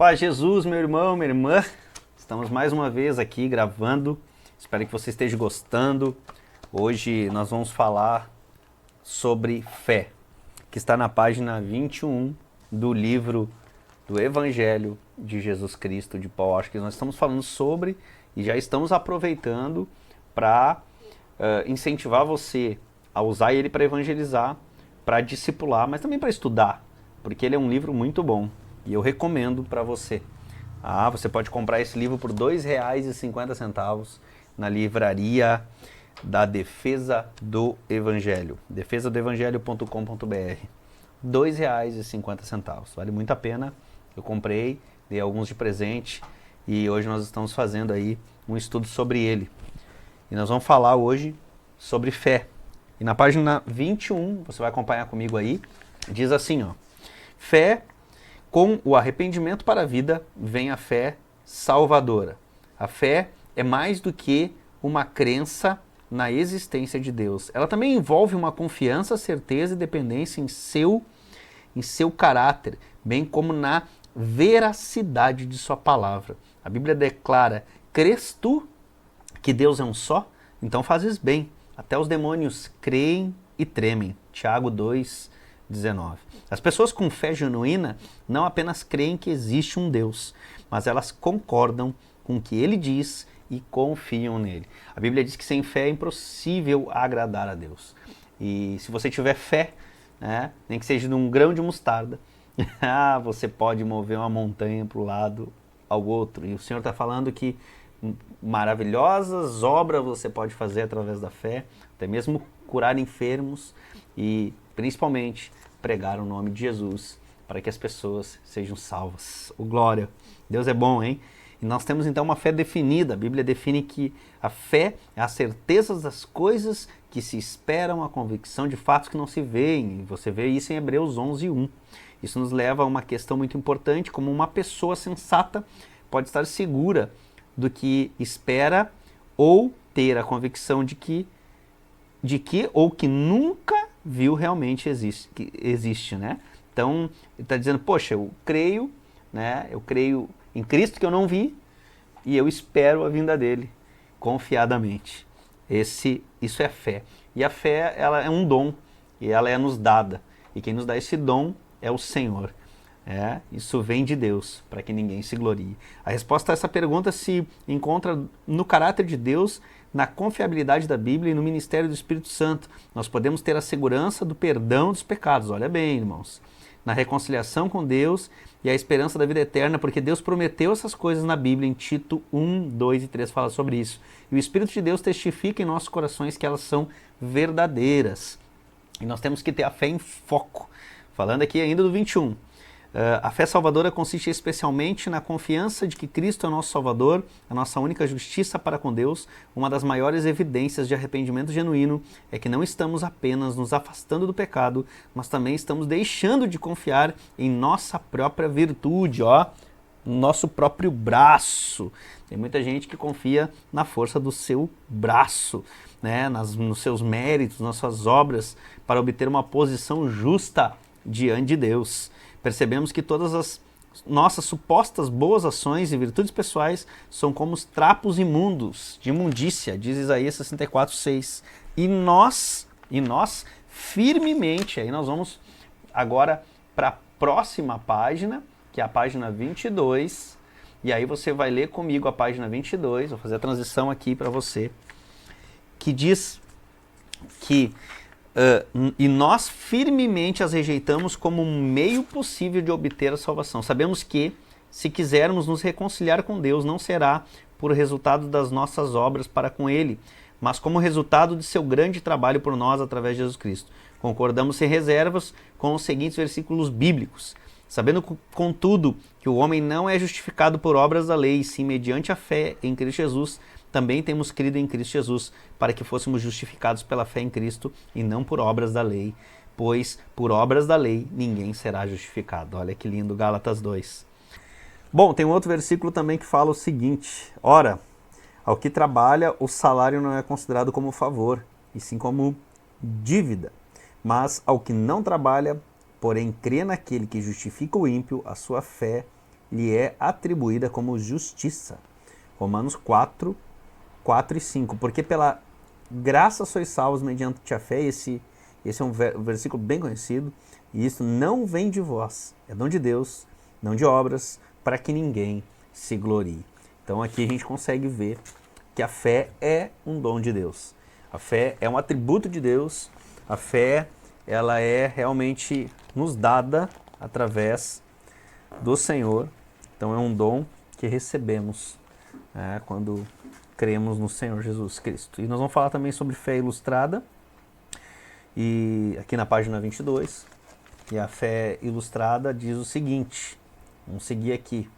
Paz Jesus, meu irmão, minha irmã, estamos mais uma vez aqui gravando, espero que você esteja gostando. Hoje nós vamos falar sobre fé, que está na página 21 do livro do Evangelho de Jesus Cristo de Paul Washer, que nós estamos falando sobre e já estamos aproveitando para incentivar você a usar ele para evangelizar, para discipular, mas também para estudar, porque ele é um livro muito bom. E eu recomendo para você. Você pode comprar esse livro por R$ 2,50 na livraria da Defesa do Evangelho. defesadoevangelho.com.br. R$ 2,50. Vale muito a pena. Eu comprei, dei alguns de presente e hoje nós estamos fazendo aí um estudo sobre ele. E nós vamos falar hoje sobre fé. E na página 21, você vai acompanhar comigo aí, diz assim, ó: fé. Com o arrependimento para a vida vem a fé salvadora. A fé é mais do que uma crença na existência de Deus. Ela também envolve uma confiança, certeza e dependência em seu caráter, bem como na veracidade de sua palavra. A Bíblia declara: crês tu que Deus é um só? Então fazes bem. Até os demônios creem e tremem. Tiago 2:19. As pessoas com fé genuína não apenas creem que existe um Deus, mas elas concordam com o que ele diz e confiam nele. A Bíblia diz que sem fé é impossível agradar a Deus. E se você tiver fé, nem que seja num grão de mostarda, você pode mover uma montanha para o lado ao outro. E o Senhor está falando que maravilhosas obras você pode fazer através da fé, até mesmo curar enfermos e principalmente pregar o nome de Jesus para que as pessoas sejam salvas. Glória! Deus é bom, hein? E nós temos então uma fé definida. A Bíblia define que a fé é a certeza das coisas que se esperam, a convicção de fatos que não se veem. E você vê isso em Hebreus 11:1. Isso nos leva a uma questão muito importante: como uma pessoa sensata pode estar segura do que espera ou ter a convicção de que ou que nunca viu realmente existe, né? Então, ele está dizendo, poxa, eu creio em Cristo que eu não vi e eu espero a vinda dele confiadamente. Isso é fé. E a fé, ela é um dom e ela é nos dada. E quem nos dá esse dom é o Senhor. Isso vem de Deus, para que ninguém se glorie. A resposta a essa pergunta se encontra no caráter de Deus, na confiabilidade da Bíblia e no ministério do Espírito Santo. Nós podemos ter a segurança do perdão dos pecados, olha bem, irmãos, na reconciliação com Deus e a esperança da vida eterna, porque Deus prometeu essas coisas na Bíblia. Em Tito 1, 2 e 3 fala sobre isso. E o Espírito de Deus testifica em nossos corações que elas são verdadeiras. E nós temos que ter a fé em foco. Falando aqui ainda do 21. A fé salvadora consiste especialmente na confiança de que Cristo é o nosso Salvador, a nossa única justiça para com Deus. Uma das maiores evidências de arrependimento genuíno é que não estamos apenas nos afastando do pecado, mas também estamos deixando de confiar em nossa própria virtude, nosso próprio braço. Tem muita gente que confia na força do seu braço, nos seus méritos, nas suas obras, para obter uma posição justa diante de Deus. Percebemos que todas as nossas supostas boas ações e virtudes pessoais são como os trapos imundos, de imundícia, diz Isaías 64:6. E nós firmemente, aí nós vamos agora para a próxima página, que é a página 22, e aí você vai ler comigo a página 22, vou fazer a transição aqui para você, que diz que e nós firmemente as rejeitamos como um meio possível de obter a salvação. Sabemos que, se quisermos nos reconciliar com Deus, não será por resultado das nossas obras para com Ele, mas como resultado de seu grande trabalho por nós através de Jesus Cristo. Concordamos sem reservas com os seguintes versículos bíblicos. Sabendo, contudo, que o homem não é justificado por obras da lei, sim mediante a fé em Cristo Jesus, também temos crido em Cristo Jesus, para que fôssemos justificados pela fé em Cristo e não por obras da lei, pois por obras da lei ninguém será justificado. Olha que lindo, Gálatas 2. Bom, tem um outro versículo também que fala o seguinte: ora, ao que trabalha, o salário não é considerado como favor, e sim como dívida. Mas ao que não trabalha, porém crê naquele que justifica o ímpio, a sua fé lhe é atribuída como justiça. Romanos 4, 4 e 5. Porque pela graça sois salvos mediante a fé. Esse é um versículo bem conhecido. E isso não vem de vós, é dom de Deus, não de obras, para que ninguém se glorie. Então aqui a gente consegue ver que a fé é um dom de Deus. A fé é um atributo de Deus. A fé, ela é realmente nos dada através do Senhor. Então é um dom que recebemos quando cremos no Senhor Jesus Cristo. E nós vamos falar também sobre fé ilustrada, e aqui na página 22. E a fé ilustrada diz o seguinte, vamos seguir aqui.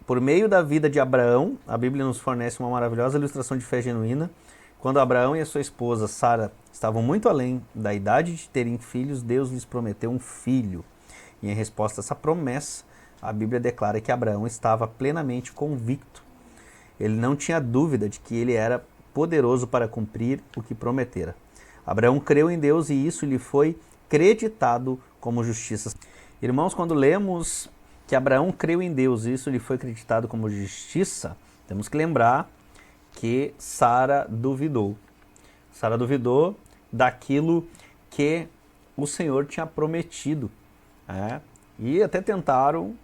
Por meio da vida de Abraão, a Bíblia nos fornece uma maravilhosa ilustração de fé genuína. Quando Abraão e a sua esposa Sara estavam muito além da idade de terem filhos, Deus lhes prometeu um filho. E em resposta a essa promessa, a Bíblia declara que Abraão estava plenamente convicto. Ele não tinha dúvida de que ele era poderoso para cumprir o que prometera. Abraão creu em Deus e isso lhe foi creditado como justiça. Irmãos, quando lemos que Abraão creu em Deus e isso lhe foi creditado como justiça, temos que lembrar que Sara duvidou. Sara duvidou daquilo que o Senhor tinha prometido. E até tentaram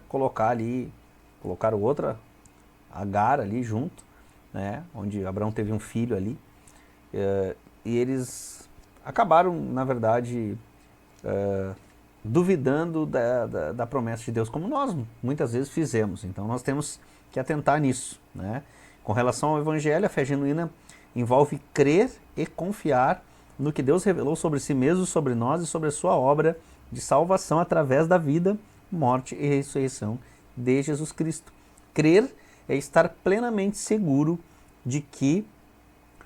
colocaram outra Agar ali junto, onde Abraão teve um filho ali. E eles acabaram, na verdade, duvidando da promessa de Deus, como nós muitas vezes fizemos. Então nós temos que atentar nisso. Com relação ao Evangelho, a fé genuína envolve crer e confiar no que Deus revelou sobre si mesmo, sobre nós e sobre a sua obra de salvação através da vida, morte e ressurreição de Jesus Cristo. Crer é estar plenamente seguro de que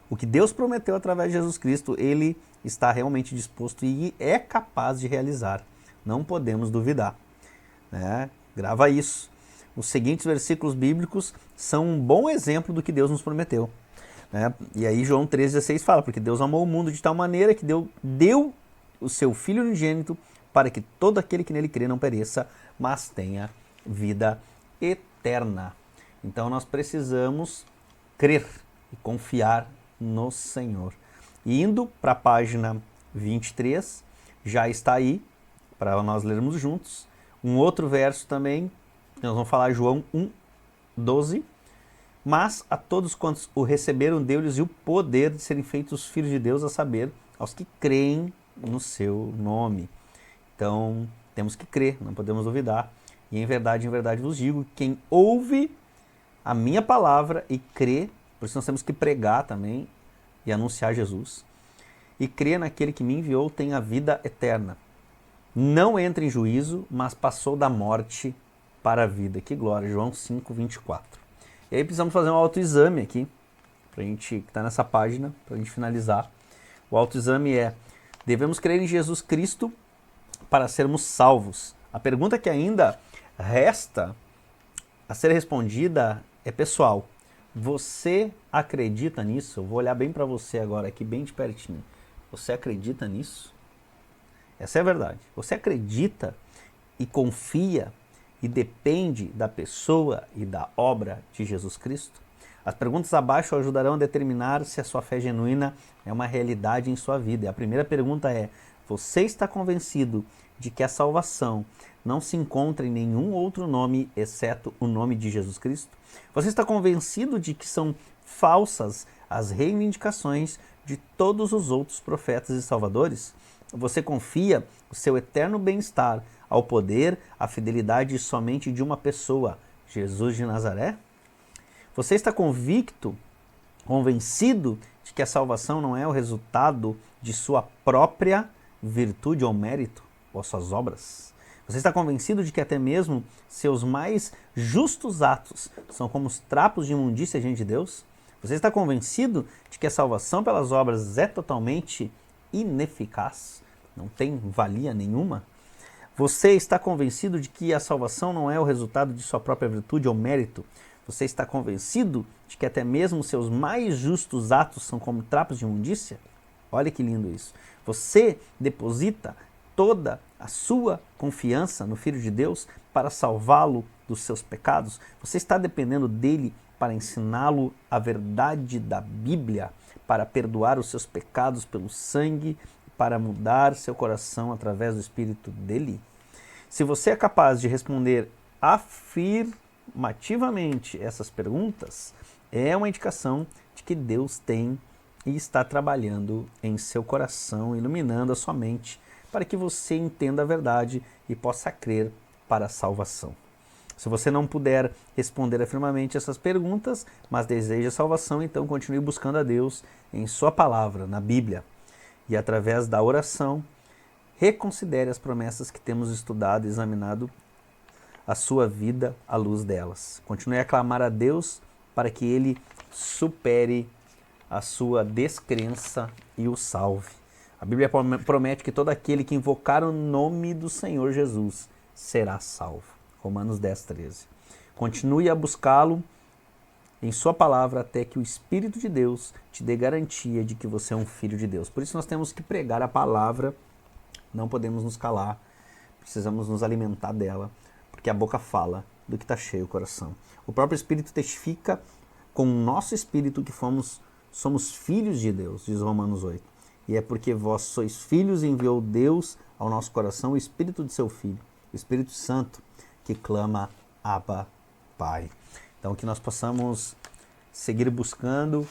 o que Deus prometeu através de Jesus Cristo, Ele está realmente disposto e é capaz de realizar. Não podemos duvidar. Grava isso. Os seguintes versículos bíblicos são um bom exemplo do que Deus nos prometeu. E aí João 3,16 fala, porque Deus amou o mundo de tal maneira que deu o seu Filho unigênito para que todo aquele que nele crê não pereça, mas tenha vida eterna. Então nós precisamos crer e confiar no Senhor. E indo para a página 23, já está aí, para nós lermos juntos, um outro verso também, nós vamos falar João 1:12. Mas a todos quantos o receberam, deu-lhes o poder de serem feitos filhos de Deus, a saber, aos que creem no seu nome. Então, temos que crer, não podemos duvidar. E em verdade vos digo, quem ouve a minha palavra e crê, por isso nós temos que pregar também e anunciar Jesus, e crê naquele que me enviou, tem a vida eterna. Não entra em juízo, mas passou da morte para a vida. Que glória, João 5:24. E aí precisamos fazer um autoexame aqui, pra gente que está nessa página, para a gente finalizar. O autoexame é, devemos crer em Jesus Cristo para sermos salvos. A pergunta que ainda resta a ser respondida é pessoal. Você acredita nisso? Eu vou olhar bem para você agora, aqui bem de pertinho. Você acredita nisso? Essa é a verdade. Você acredita e confia e depende da pessoa e da obra de Jesus Cristo? As perguntas abaixo ajudarão a determinar se a sua fé genuína é uma realidade em sua vida. E a primeira pergunta é, você está convencido de que a salvação não se encontra em nenhum outro nome exceto o nome de Jesus Cristo? Você está convencido de que são falsas as reivindicações de todos os outros profetas e salvadores? Você confia o seu eterno bem-estar ao poder, à fidelidade somente de uma pessoa, Jesus de Nazaré? Você está convencido de que a salvação não é o resultado de sua própria virtude ou mérito, ou suas obras? Você está convencido de que até mesmo seus mais justos atos são como os trapos de imundícia diante de Deus? Você está convencido de que a salvação pelas obras é totalmente ineficaz? Não tem valia nenhuma? Você está convencido de que a salvação não é o resultado de sua própria virtude ou mérito? Você está convencido de que até mesmo seus mais justos atos são como trapos de imundícia? Olha que lindo isso. Você deposita toda a sua confiança no Filho de Deus para salvá-lo dos seus pecados? Você está dependendo dele para ensiná-lo a verdade da Bíblia, para perdoar os seus pecados pelo sangue, para mudar seu coração através do Espírito dele? Se você é capaz de responder afirmativamente essas perguntas, é uma indicação de que Deus tem e está trabalhando em seu coração, iluminando a sua mente, para que você entenda a verdade e possa crer para a salvação. Se você não puder responder afirmativamente essas perguntas, mas deseja salvação, então continue buscando a Deus em sua palavra, na Bíblia. E através da oração, reconsidere as promessas que temos estudado e examinado a sua vida à luz delas. Continue a clamar a Deus para que Ele supere a sua descrença e o salve. A Bíblia promete que todo aquele que invocar o nome do Senhor Jesus será salvo. Romanos 10:13. Continue a buscá-lo em sua palavra até que o Espírito de Deus te dê garantia de que você é um filho de Deus. Por isso nós temos que pregar a palavra, não podemos nos calar, precisamos nos alimentar dela, porque a boca fala do que está cheio o coração. O próprio Espírito testifica com o nosso espírito que somos filhos de Deus, diz Romanos 8. E é porque vós sois filhos e enviou Deus ao nosso coração o Espírito de seu Filho, o Espírito Santo, que clama, Abba, Pai. Então que nós possamos seguir buscando,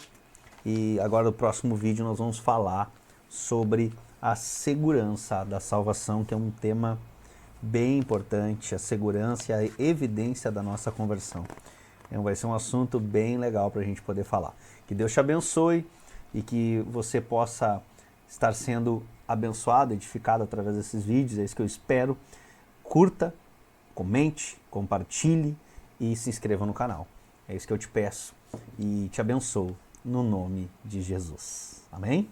e agora no próximo vídeo nós vamos falar sobre a segurança da salvação, que é um tema bem importante, a segurança e a evidência da nossa conversão. Vai ser um assunto bem legal para a gente poder falar. Que Deus te abençoe e que você possa estar sendo abençoado, edificado através desses vídeos, é isso que eu espero. Curta, comente, compartilhe e se inscreva no canal. É isso que eu te peço e te abençoo no nome de Jesus. Amém?